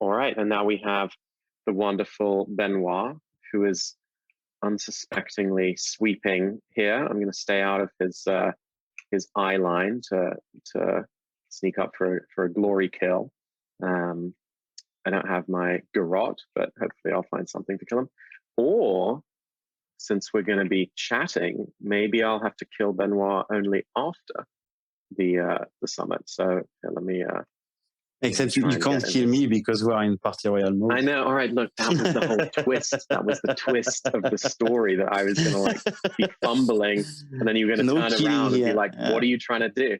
All right, and now we have the wonderful Benoit, who is unsuspectingly sweeping here. I'm going to stay out of his eye line to sneak up for a glory kill. I don't have my garrote, but hopefully I'll find something to kill him. Or since we're going to be chatting, maybe I'll have to kill Benoit only after the summit. So let me. Except you can't kill me because we are in party royale mode. I know. All right, look, that was the whole twist. That was the twist of the story, that I was going to like be fumbling, and then you were going to turn around and be like, "What are you trying to do?"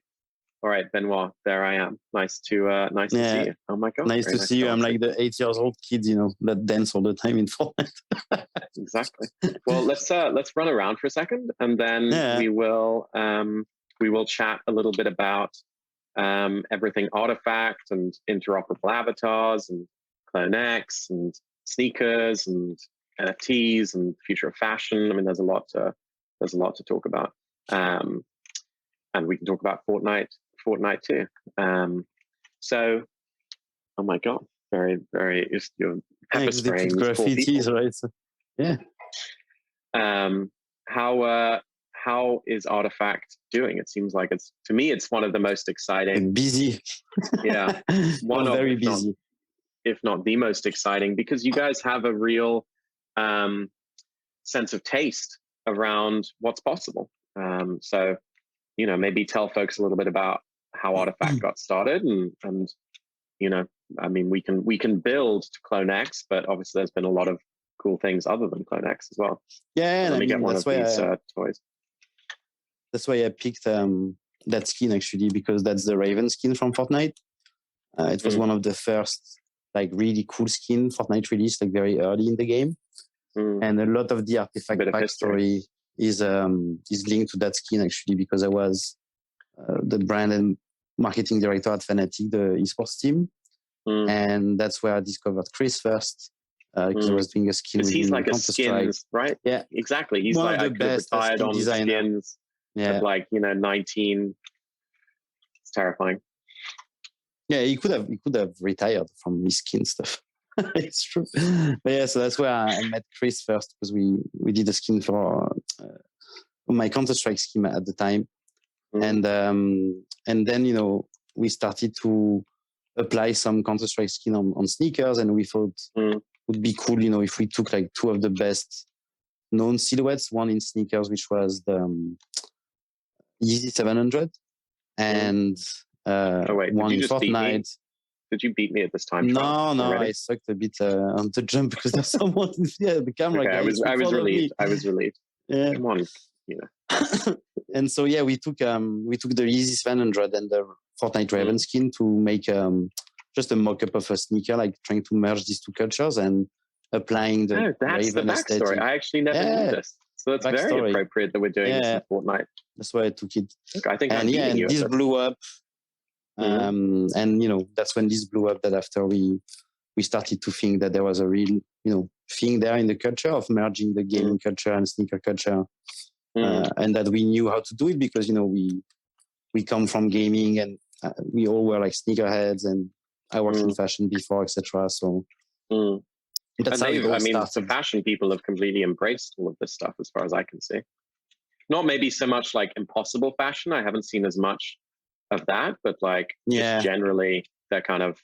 All right, Benoit, there I am. Nice to see you. Oh my god, nice to see you. I'm like the 8-year-old kid, that dance all the time in Fortnite. Exactly. Well, let's run around for a second, and then we will chat a little bit about everything artifact and interoperable avatars and CloneX and sneakers and NFTs and future of fashion. I mean, there's a lot to talk about, and we can talk about Fortnite too. So, oh my god, very very is your pepper spraying graffitis, right? So, yeah. How is Artifact doing? It seems like to me it's one of the most exciting. Busy. Yeah. Very busy. If not the most exciting, because you guys have a real sense of taste around what's possible. So, maybe tell folks a little bit about how Artifact got started, and I mean, we can build to CloneX, but obviously there's been a lot of cool things other than CloneX as well. Yeah, so let me get one of these toys. That's why I picked that skin, actually, because that's the Raven skin from Fortnite. It was one of the first like really cool skin Fortnite released like very early in the game, and a lot of the Artifact backstory is linked to that skin, actually, because I was the brand and marketing director at Fnatic, the esports team, and that's where I discovered Chris first. Because I was doing a skin. He's like a skins, right? Yeah, exactly. He's one like of the best retired on designer. Skins. Yeah, like 19. It's terrifying. Yeah, he could have retired from his skin stuff. It's true. But yeah, so that's where I met Chris first, because we did a skin for my Counter-Strike scheme at the time, and then we started to apply some Counter-Strike skin on sneakers, and we thought it would be cool, if we took like two of the best known silhouettes, one in sneakers, which was the Yeezy 700, and one in Fortnite. Did you beat me at this time? No, I sucked a bit on the jump because there's someone. Yeah, the camera guy. I was relieved. I was relieved. Yeah. Come on, And so we took the Yeezy 700 and the Fortnite Raven skin to make just a mock-up of a sneaker, like trying to merge these two cultures and applying the that's Raven the backstory. aesthetic. I actually never knew this. So it's very appropriate that we're doing this in Fortnite. That's why I took it. Look, I think this blew up. And that's when this blew up, that after we started to think that there was a real thing there in the culture of merging the gaming culture and sneaker culture, and that we knew how to do it because we come from gaming, and we all were like sneakerheads, and I worked in fashion before, etc. So that's how it all started. The fashion people have completely embraced all of this stuff, as far as I can see. Not maybe so much like impossible fashion. I haven't seen as much of that, but like just generally they're trying,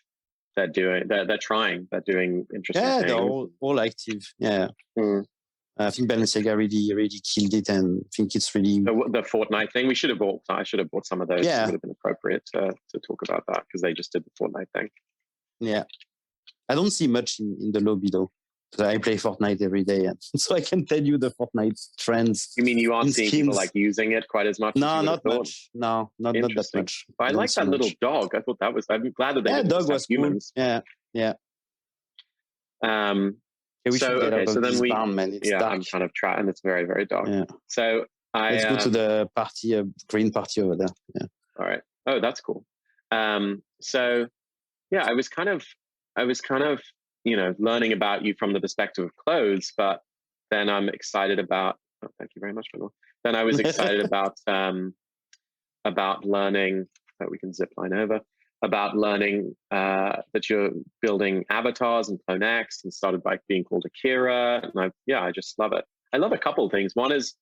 they're doing interesting things. They're all active. I think Balenciaga really killed it, and I think it's really the Fortnite thing. I should have bought some of those. It would have been appropriate to talk about that, because they just did the Fortnite thing. I don't see much in the lobby though, because I play Fortnite every day, and so I can tell you the Fortnite trends. You mean you aren't seeing people like using it quite as much? No, not much. No, not that much. But I like that little dog. I thought that was. I'm glad that they did dog was humans. Cool. Yeah. So then we. Barn, man. It's dark. I'm kind of trying, and it's very very dark. Yeah. So let's go to the party, green party over there. Yeah. All right. Oh, that's cool. So I was kind of learning about you from the perspective of clothes, but then I'm excited about. Oh, thank you very much, Benoit. Then I was excited about learning that we can zip line over. about learning that you're building avatars and CloneX, and started by being called Akira. And I just love it. I love a couple of things. One is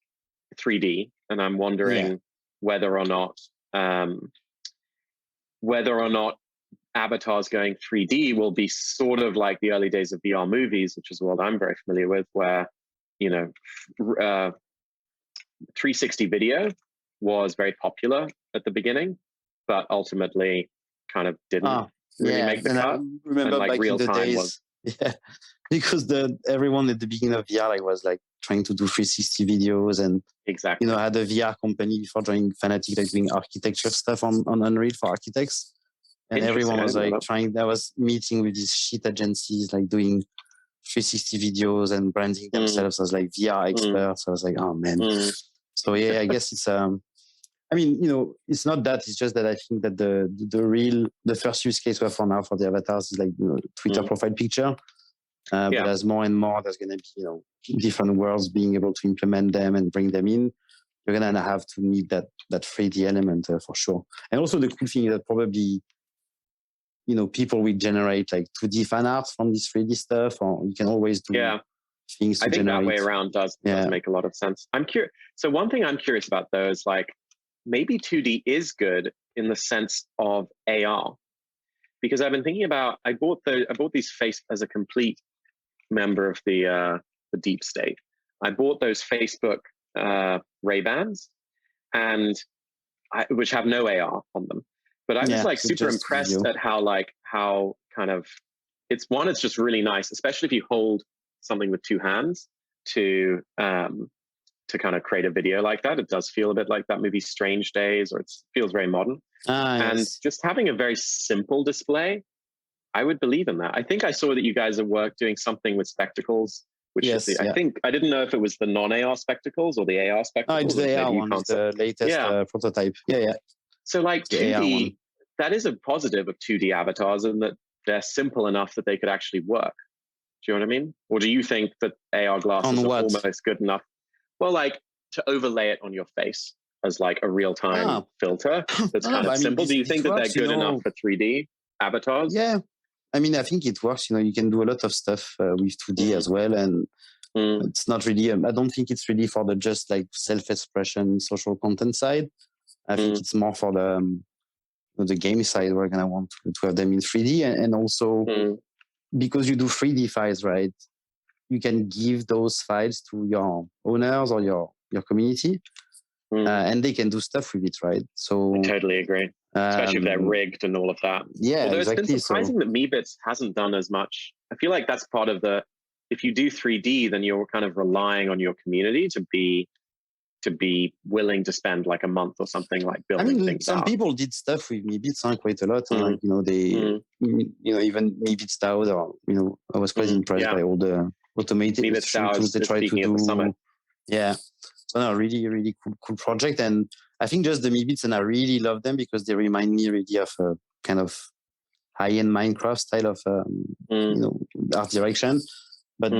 3D, and I'm wondering whether or not avatars going 3D will be sort of like the early days of VR movies, which is what I'm very familiar with, where 360 video was very popular at the beginning, but ultimately kind of didn't really make the cut. I remember like back in the days, because everyone at the beginning of VR was like trying to do 360 videos, and exactly, had a VR company before joining Fanatic, like doing architecture stuff on Unreal for architects, and everyone was like trying. I was meeting with these shit agencies, like doing 360 videos and branding themselves as like VR experts. I was like, oh man. So I guess it's I mean, it's not that. It's just that I think that the first use case we have for now for the avatars is like Twitter profile picture. But as more and more, there's going to be different worlds being able to implement them and bring them in. You're going to have to need that 3D element for sure. And also the cool thing is that probably people will generate like 2D fan art from this 3D stuff, or you can always do things to I think generate. that way around does make a lot of sense. I'm curious. So one thing I'm curious about though is like, maybe 2D is good in the sense of AR, because I've been thinking about, I bought these as a complete member of the deep state. I bought those Facebook Ray-Bans, and which have no AR on them. But I was like super impressed at how kind of it's just really nice, especially if you hold something with two hands to kind of create a video like that. It does feel a bit like that movie Strange Days, or it feels very modern. And just having a very simple display, I would believe in that. I think I saw that you guys are doing something with spectacles, which I think, I didn't know if it was the non-AR spectacles or the AR spectacles. Oh, it's the AR one, it's the latest prototype. So like 2D, that is a positive of 2D avatars, and that they're simple enough that they could actually work. Do you know what I mean? Or do you think that AR glasses are almost good enough? Well, like to overlay it on your face as like a real-time filter that's kind of simple. Do you think that they're good enough for 3D avatars? Yeah. I mean, I think it works. You can do a lot of stuff with 2D as well. And it's not really, I don't think it's really for the just like self-expression, social content side. I think it's more for the game side. We're going to want to have them in 3D. And also because you do 3D files, right? You can give those files to your owners or your community, and they can do stuff with it, right? So I totally agree, especially if they're rigged and all of that. Yeah, although exactly. It's been surprising that Meebits hasn't done as much. I feel like that's part of if you do 3D, then you're kind of relying on your community to be willing to spend like a month or something like building things some out. people did stuff with Meebits quite a lot. Like, they, even Meebits DAO, or, I was quite impressed by all the automated tools they try to do. Yeah. So no, really, really cool project. And I think just the Meebits, and I really love them because they remind me really of a kind of high-end Minecraft style of, art direction. But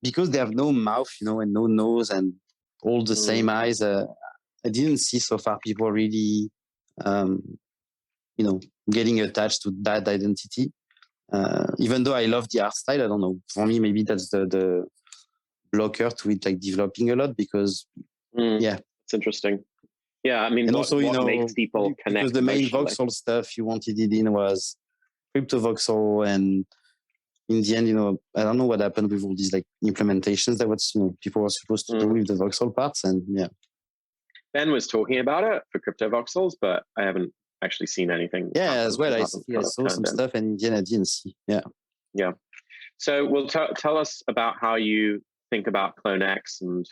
because they have no mouth, and no nose and all the same eyes, I didn't see so far people really, getting attached to that identity. Even though I love the art style, I don't know. For me, maybe that's the blocker to it, like developing a lot, because it's interesting. Yeah, I mean, and also what makes people connect? Because the main voxel stuff you wanted it in was crypto voxel, and in the end, I don't know what happened with all these like implementations that was people were supposed to do with the voxel parts, and Ben was talking about it for crypto voxels, but I haven't actually seen anything. As well, I saw some stuff, and in the end I didn't see. Yeah. So, well, tell us about how you think about CloneX, and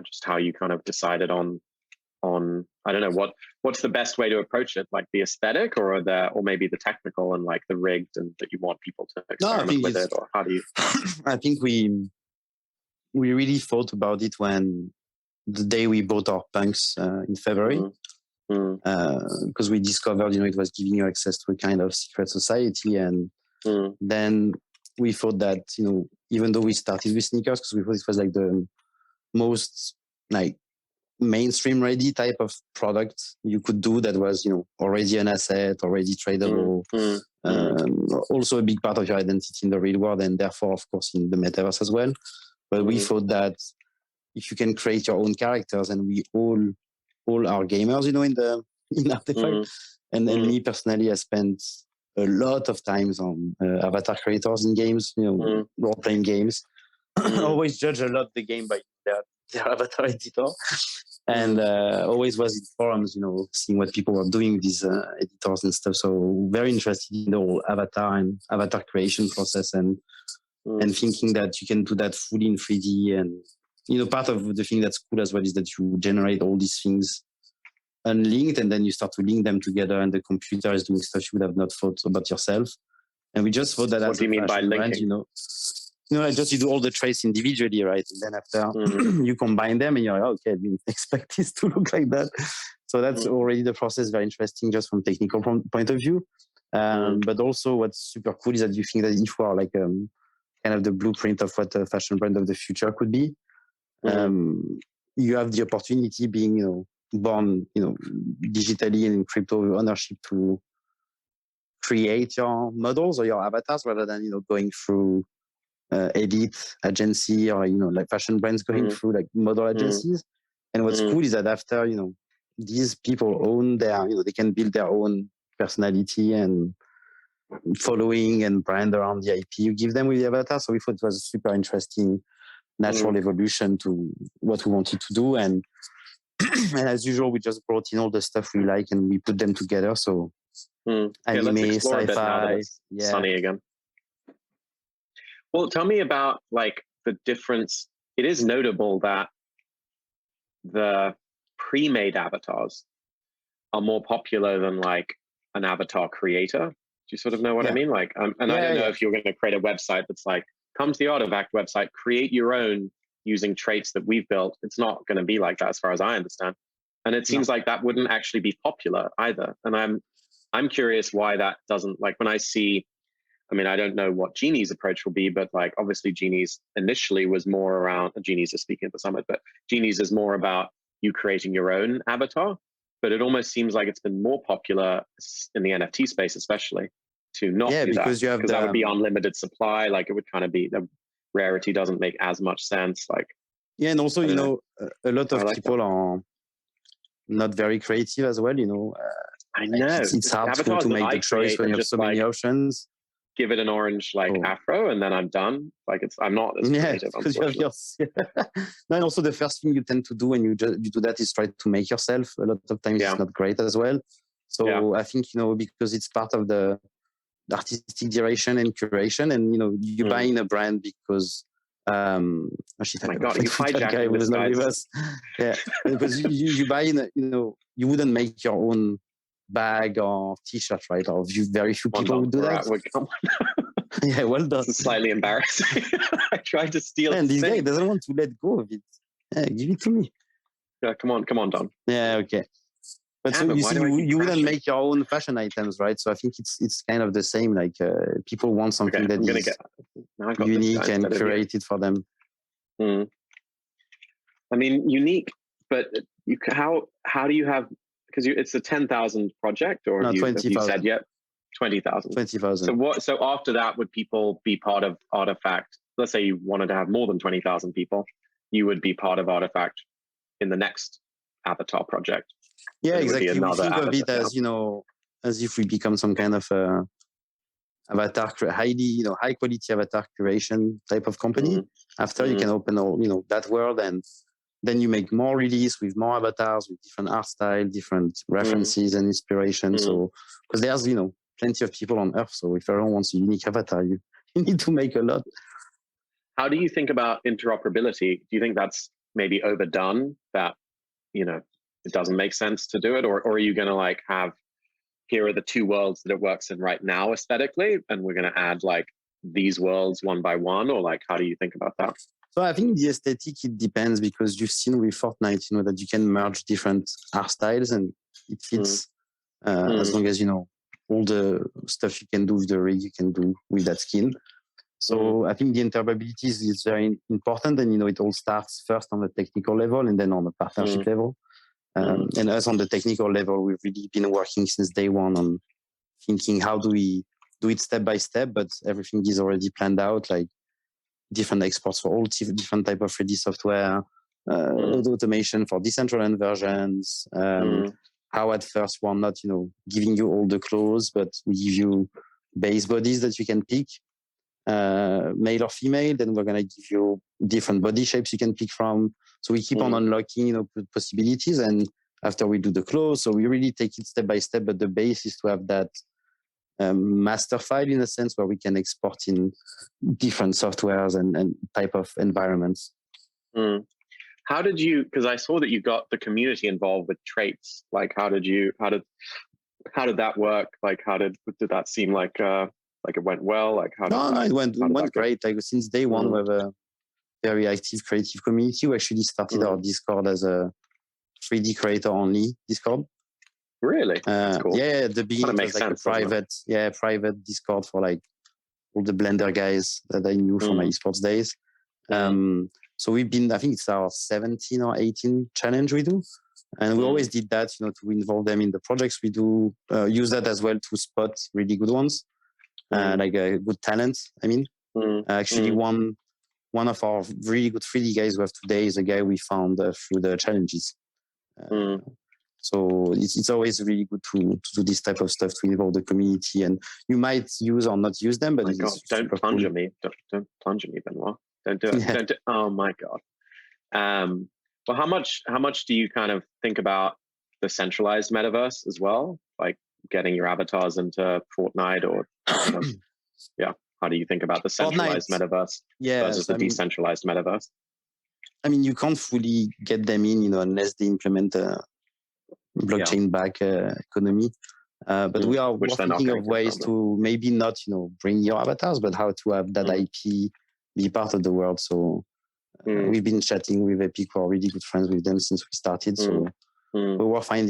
just how you kind of decided on I don't know what's the best way to approach it, like the aesthetic or maybe the technical and like the rigged, and that you want people to experiment with it, or how do you? I think we really thought about it when the day we bought our punks in February. Because we discovered, it was giving you access to a kind of secret society, and then we thought that, even though we started with sneakers, because we thought it was like the most like mainstream ready type of product you could do that was, already an asset, already tradable, also a big part of your identity in the real world, and therefore, of course, in the metaverse as well. But we thought that if you can create your own characters, and we all are gamers, in Artifact, and me personally, I spent a lot of times on avatar creators in games, role-playing games. Always judge a lot the game by their avatar editor, and always was in forums, seeing what people were doing with these editors and stuff. So very interested in the whole avatar and avatar creation process, and thinking that you can do that fully in 3D. And part of the thing that's cool as well is that you generate all these things unlinked, and then you start to link them together, and the computer is doing stuff you would have not thought about yourself. And we just thought that what do you mean by linking? Brand, just you do all the traits individually, right? And then after you combine them, and you're like, okay, I didn't expect this to look like that. So that's already the process, very interesting just from technical point of view. But also what's super cool is that you think that if we are like kind of the blueprint of what a fashion brand of the future could be, you have the opportunity being, born, digitally and in crypto ownership to create your models or your avatars rather than, going through edit agency or, like fashion brands going through like model agencies. And what's cool is that after, these people own their, they can build their own personality and following and brand around the IP you give them with the avatar. So we thought it was a super interesting natural evolution to what we wanted to do. And as usual, we just brought in all the stuff we like and we put them together. So anime, sci-fi, sunny again. Well, tell me about like the difference. It is notable that the pre-made avatars are more popular than like an avatar creator. Do you sort of know what I mean? Like, and I don't know if you're going to create a website that's like, come to the Artifact website, create your own using traits that we've built. It's not going to be like that as far as I understand. And it seems like that wouldn't actually be popular either. And I'm curious why that doesn't, like when I see, I mean, I don't know what Genie's approach will be, but like obviously Genie's initially was more around, Genie's is speaking at the summit, but Genie's is more about you creating your own avatar. But it almost seems like it's been more popular in the NFT space, especially to not do because that. Because that would be unlimited supply. Like it would kind of be, the rarity doesn't make as much sense. Like, and also, a lot of people are not very creative as well, I know. It's hard to make the choice when you have so many options. Give it an orange afro and then I'm done. Like I'm not as creative. Because you have yours. No, and also the first thing you tend to do when you do that is try to make yourself. A lot of times it's not great as well. So I think, because it's part of the artistic direction and curation, and you buy in a brand because oh my God, you hijacked this not with us. Because you buy in you wouldn't make your own bag or t-shirt, right? Or very few people would do that. Yeah, well done. This is slightly embarrassing. I tried to steal and this guy doesn't want to let go of it. Give it to me. Yeah, come on, Don. Yeah, okay. But so you see, you wouldn't make your own fashion items, right? So I think it's kind of the same. Like people want something that is unique and curated for them. I mean, unique, but how do you have? Because it's a 10,000 project, or have you said yet 20,000? 20,000. So after that, would people be part of Artifact? Let's say you wanted to have more than 20,000 people, you would be part of Artifact in the next avatar project. Yeah, exactly. We think of it as, as if we become some kind of avatar, high quality avatar creation type of company. After you can open all, that world, and then you make more release with more avatars, with different art style, different references and inspiration. So, because there's, plenty of people on Earth. So if everyone wants a unique avatar, you need to make a lot. How do you think about interoperability? Do you think that's maybe overdone, that, it doesn't make sense to do it? Or are you going to like have, here are the two worlds that it works in right now aesthetically, and we're going to add like these worlds one by one? Or like, how do you think about that? So I think the aesthetic, it depends, because you've seen with Fortnite, that you can merge different art styles and it fits as long as, all the stuff you can do with the rig, you can do with that skin. So I think the interoperability is very important, and it all starts first on the technical level and then on the partnership level. And us on the technical level, we've really been working since day one on thinking how do we do it step by step, but everything is already planned out, like different exports for all different type of 3D software, automation for decentralized versions. How at first we're not, giving you all the clothes, but we give you base bodies that you can pick, male or female. Then we're gonna give you different body shapes you can pick from. So we keep on unlocking, possibilities. And after we do the clothes, so we really take it step by step. But the base is to have that master file in a sense where we can export in different softwares and type of environments. How did you, because I saw that you got the community involved with traits. Like how did that work? Like did that seem like it went well? Like it went great. Like since day one, we have a very active creative community. We actually started our Discord as a 3D creator only Discord. Really? That's cool. Yeah, at the beginning it was like a private Discord for like all the Blender guys that I knew from my esports days. So we've been, I think it's our 17 or 18 challenge we do. And we always did that, to involve them in the projects we do, use that as well to spot really good ones, like good talents. I mean, actually one of our really good 3D guys we have today is a guy we found through the challenges. So it's always really good to do this type of stuff to involve the community, and you might use or not use them, but don't plunge at me. Don't plunge at me, Benoit. Don't do it. Yeah. Don't do, oh my God. Well, how much do you kind of think about the centralized metaverse as well? Like getting your avatars into Fortnite or how do you think about the centralized metaverse versus the decentralized metaverse? I mean, you can't fully get them in, unless they implement a blockchain-backed economy. But we are thinking of ways to maybe not, bring your avatars, but how to have that IP be part of the world. So we've been chatting with Epic. We're really good friends with them since we started. So we'll find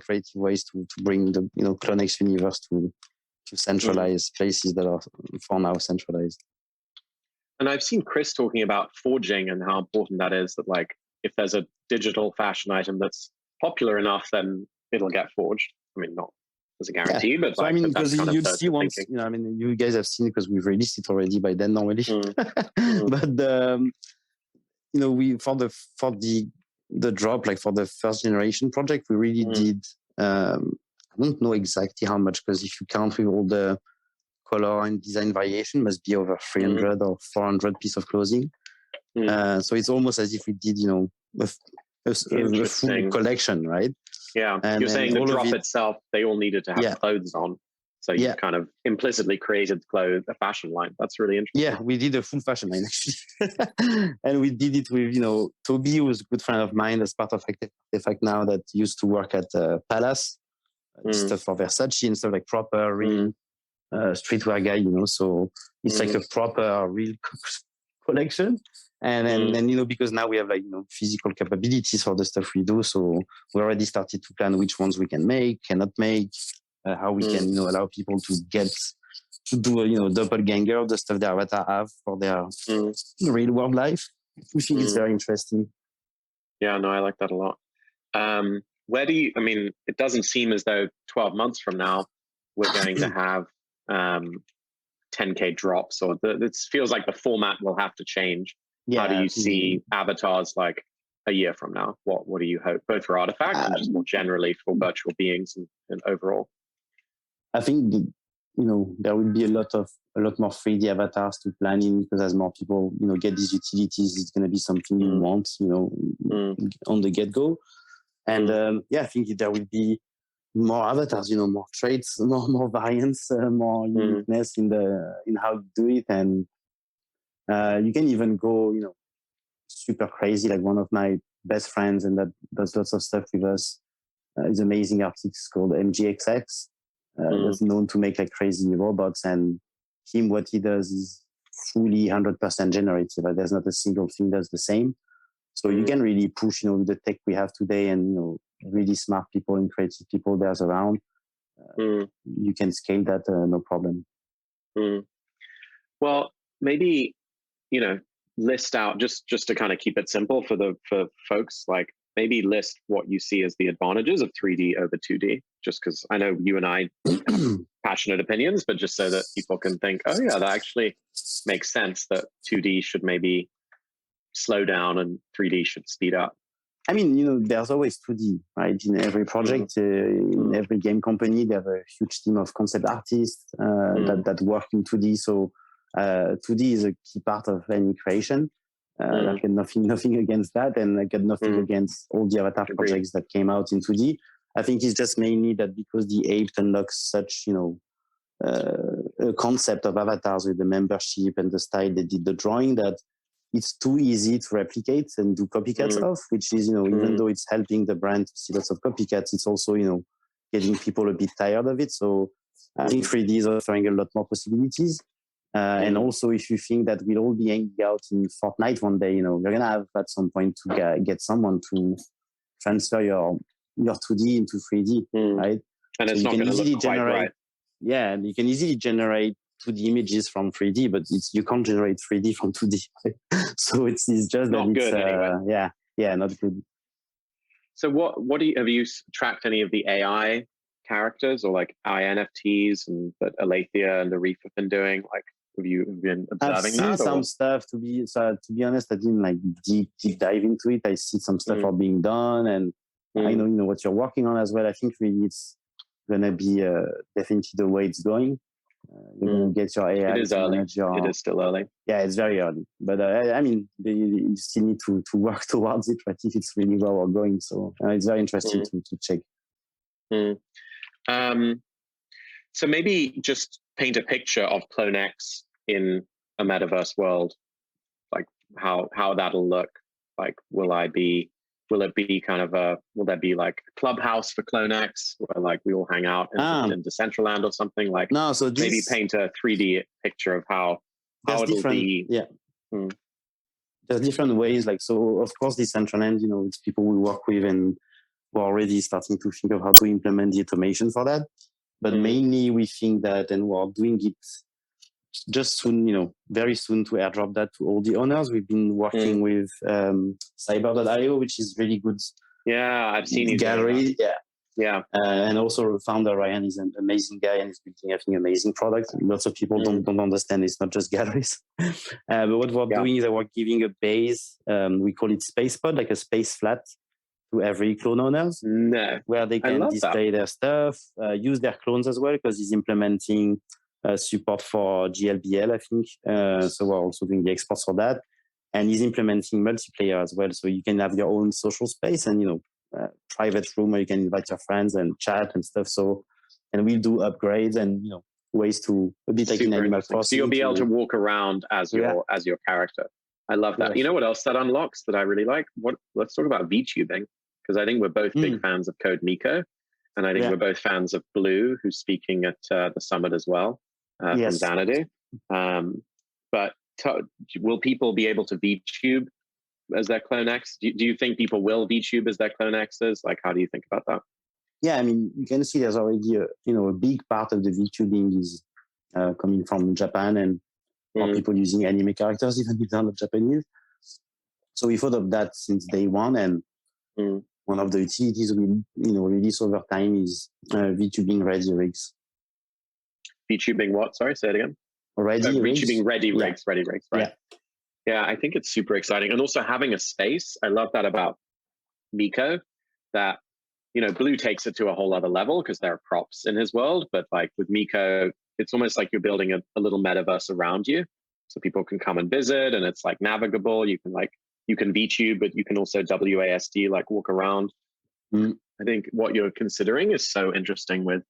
creative ways to bring the, Clonex universe to centralized places that are for now centralized. And I've seen Chris talking about forging and how important that is, that like if there's a digital fashion item that's popular enough, then it'll get forged. I mean, not as a guarantee, but so, because you'll see once, you guys have seen it because we've released it already by then normally. But we for the drop, like for the first generation project, we really did. I don't know exactly how much, because if you count with all the color and design variation, must be over 300 or 400 pieces of clothing. So it's almost as if we did, a full collection, right? Yeah, and you're saying the drop itself, they all needed to have clothes on. So you kind of implicitly created a fashion line. That's really interesting. Yeah, we did a full fashion line actually. And we did it with, Toby, who was a good friend of mine as part of Artifact now, that used to work at Palace, stuff for Versace and stuff, like proper, real streetwear guy, So it's like a proper, real collection. And then, because now we have physical capabilities for the stuff we do. So we already started to plan which ones we can make, cannot make, how we can, allow people to do a, doppelganger of the stuff their avatar have for their real world life. We think it's very interesting. Yeah, no, I like that a lot. It doesn't seem as though 12 months from now, we're going to have 10K drops, or it feels like the format will have to change. How do you see avatars like a year from now? What do you hope, both for Artifact and just more generally for virtual beings and overall? I think there will be a lot more 3D avatars to plan in, because as more people get these utilities, it's going to be something you want on the get go. And I think there will be more avatars, more traits, more variants, more uniqueness in how you do it. And you can even go, super crazy. Like one of my best friends, and that does lots of stuff with us, is an amazing artist called MGXX. That's known to make like crazy robots. And what he does is fully 100% generative. Like there's not a single thing that's the same. So you can really push, the tech we have today, and really smart people and creative people there's around. You can scale that, no problem. Well, maybe, list out just to kind of keep it simple for folks, like maybe list what you see as the advantages of 3D over 2D, just because I know you and I have passionate opinions, but just so that people can think, oh yeah, that actually makes sense that 2D should maybe slow down and 3D should speed up. I mean, there's always 2D, right? In every project, in every game company, they have a huge team of concept artists that work in 2D. So 2D is a key part of any creation. I've got nothing against that, and I got nothing against all the Avatar projects that came out in 2D. I think it's just mainly that because the ape unlocks such, a concept of avatars with the membership and the style they did the drawing, that it's too easy to replicate and do copycats of, which is, even though it's helping the brand to see lots of copycats, it's also, getting people a bit tired of it. So I think 3D is offering a lot more possibilities. And also, if you think that we'll all be hanging out in Fortnite one day, you're going to have at some point to get someone to transfer your 2D into 3D, right? And so it's not going to look quite right. Yeah, you can easily generate 2D images from 3D, but you can't generate 3D from 2D. So it's just not that good anyway. Yeah, not good. So what have you tracked any of the AI characters or like NFTs and that Alethea and the Reef have been doing? Like, have you been observing I've seen some stuff. To be honest, I didn't like deep dive into it. I see some stuff are being done, and I know what you're working on as well. I think really it's gonna be definitely the way it's going. You're gonna get your AI. It is early. It is still early. Yeah, it's very early. But I mean, you still need to work towards it. But if it's really where we're going, so it's very interesting to check. So maybe just paint a picture of CloneX in a metaverse world, like how that'll look. Like, will it be kind of will there be like a clubhouse for CloneX where like we all hang out in Decentraland or something? Like, no, so maybe paint a 3D picture of how it'll be. Yeah. There's different ways. Like, so of course, Decentraland, it's people we work with and we're already starting to think of how to implement the automation for that. But mainly we think that, and we're doing it just soon, very soon, to airdrop that to all the owners. We've been working with Cyber.io, which is really good. Yeah, I've seen you gallery. Yeah. And also founder Ryan is an amazing guy and he's building, I think, amazing product. Lots of people don't understand it's not just galleries. But what we're doing is that we're giving a base, we call it SpacePod, like a space flat, to every clone owners, where they can display their stuff, use their clones as well, because he's implementing support for GLBL, I think. So we're also doing the exports for that. And he's implementing multiplayer as well. So you can have your own social space and, private room where you can invite your friends and chat and stuff. So, and we do upgrades and, ways to a bit like in Animal Crossing. So you'll be able to walk around as your character. I love that. You know what else that unlocks that I really like? Let's talk about VTubing, because I think we're both big fans of Code Miko, and I think we're both fans of Blue, who's speaking at the summit as well from Xanadu. But will people be able to VTube as their CloneX? Do you think people will VTube as their CloneXs? Like, how do you think about that? Yeah, I mean, you can see there's already a big part of the VTubing is coming from Japan and people using anime characters, even if they're not Japanese. So we thought of that since day one, and one of the utilities we release over time is VTubing ready rigs. VTubing what? Sorry, say it again. VTubing ready rigs, right? Yeah, I think it's super exciting. And also having a space. I love that about Miko, that, Blue takes it to a whole other level because there are props in his world. But like with Miko, it's almost like you're building a little metaverse around you. So people can come and visit and it's like navigable. You can VTube, but you can also WASD, like walk around. I think what you're considering is so interesting with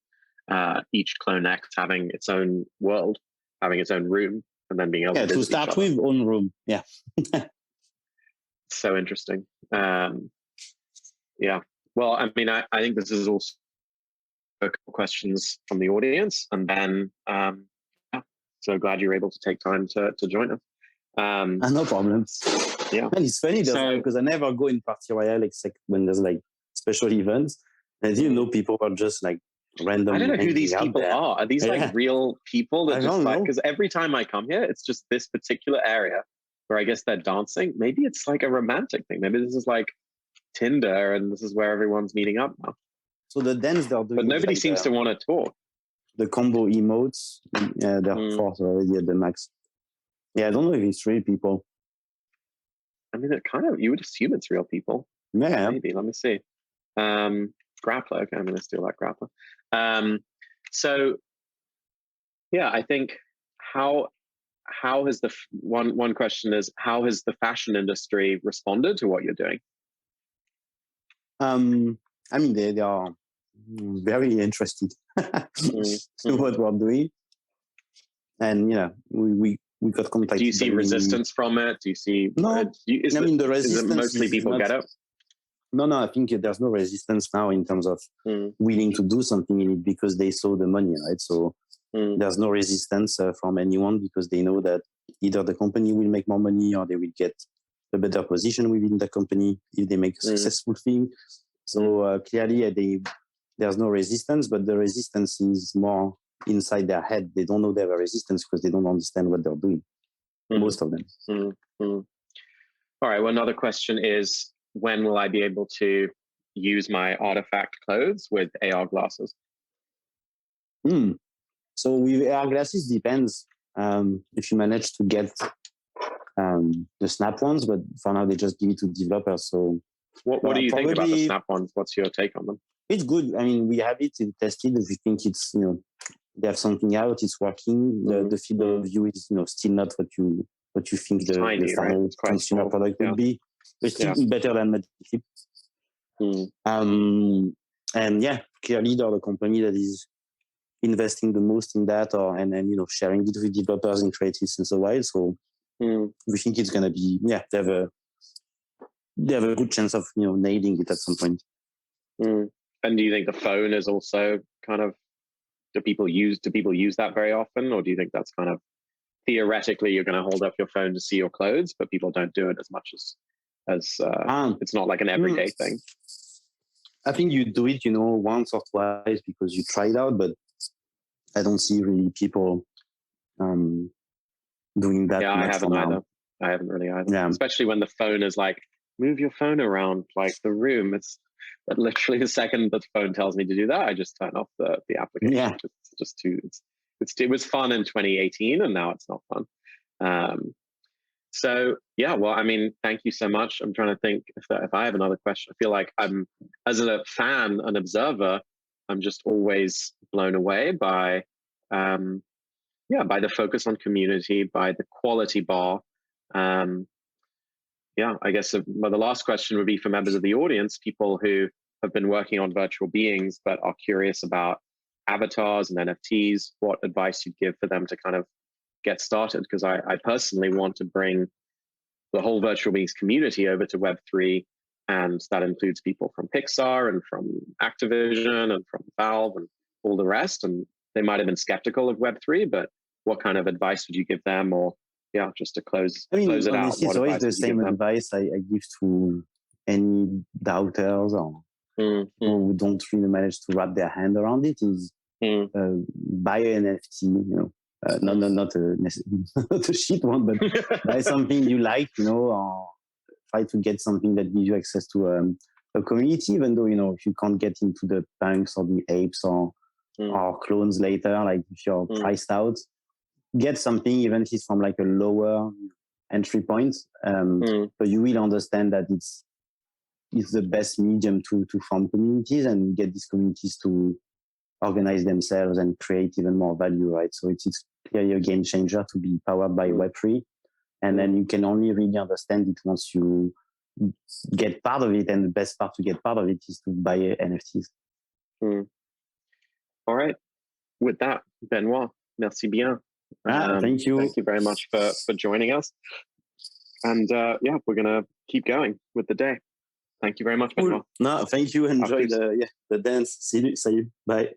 each CloneX having its own world, having its own room, and then being able to start with own room. Yeah. So interesting. Yeah. Well, I mean, I think this is also a couple questions from the audience, and then so glad you're able to take time to join us. No problems. Yeah. And it's funny because I never go in Party Royale except when there's like special events. And people are just like random. I don't know who these people are. Are these like real people that just like, because every time I come here, it's just this particular area where I guess they're dancing. Maybe it's like a romantic thing. Maybe this is like Tinder and this is where everyone's meeting up now. So the dance they're doing, but nobody seems to want to talk. The combo emotes, they're forced already at the max. Yeah, I don't know if it's real people. I mean, it kind of, you would assume it's real people. Yeah. Maybe, let me see. Grappler, okay, I'm going to steal that Grappler. So, yeah, I think how has the, one question is, how has the fashion industry responded to what you're doing? I mean, they are very interested in what we're doing. And, we got contacted. Do you see resistance from it? Do you see? No, the resistance is it mostly people get it? No, I think there's no resistance now in terms of willing to do something in it because they saw the money, right? So there's no resistance from anyone because they know that either the company will make more money or they will get a better position within the company if they make a successful thing. So clearly there's no resistance, but the resistance is more inside their head. They don't know they have a resistance because they don't understand what they're doing. Most of them. All right. Well, another question is, when will I be able to use my artifact clothes with AR glasses? So with AR glasses, depends if you manage to get the Snap ones, but for now they just give it to developers. So what do you think about the Snap ones? What's your take on them? It's good. I mean, we have it tested. We think it's, they have something out, it's working. The field of view is, still not what you think the final consumer product would be. It's still better than Mediflip. And yeah, clearly they're the company that is investing the most in that, and sharing it with developers and creatives since a while. So we think it's gonna be they have a good chance of nailing it at some point. And do you think the phone is also kind of, do people use that very often, or do you think that's kind of theoretically you're going to hold up your phone to see your clothes, but people don't do it as much as it's not like an everyday thing? I think you do it, once or twice because you try it out, but I don't see really people doing that. Yeah, much I haven't either. I haven't really either. Yeah. Especially when the phone is like, move your phone around like the room. It's literally the second the phone tells me to do that, I just turn off the application. Yeah. It was fun in 2018 and now it's not fun. So yeah, well, I mean, thank you so much. I'm trying to think if I have another question. I feel like I'm, as a fan, an observer, I'm just always blown away by the focus on community, by the quality bar. I guess the last question would be for members of the audience, people who have been working on virtual beings but are curious about avatars and NFTs, what advice you'd give for them to kind of get started? Because I personally want to bring the whole virtual beings community over to Web3, and that includes people from Pixar and from Activision and from Valve and all the rest. And they might have been skeptical of Web3, but what kind of advice would you give them? Or just to close it out. It's always the same advice I give to any doubters or people who don't really manage to wrap their hand around it is buy an NFT, not a shit one, but buy something you like, or try to get something that gives you access to a community, even though, if you can't get into the punks or the apes or clones later, like if you're priced out, get something, even if it's from like a lower entry point, but you will understand that it's the best medium to form communities and get these communities to organize themselves and create even more value, right? So it's clearly a game changer to be powered by Web3. And then you can only really understand it once you get part of it. And the best part to get part of it is to buy NFTs. All right. With that, Benoit, merci bien. Thank you. Thank you very much for joining us. And we're going to keep going with the day. Thank you very much, Benoit. No, thank you. Enjoy the dance. See you. Bye.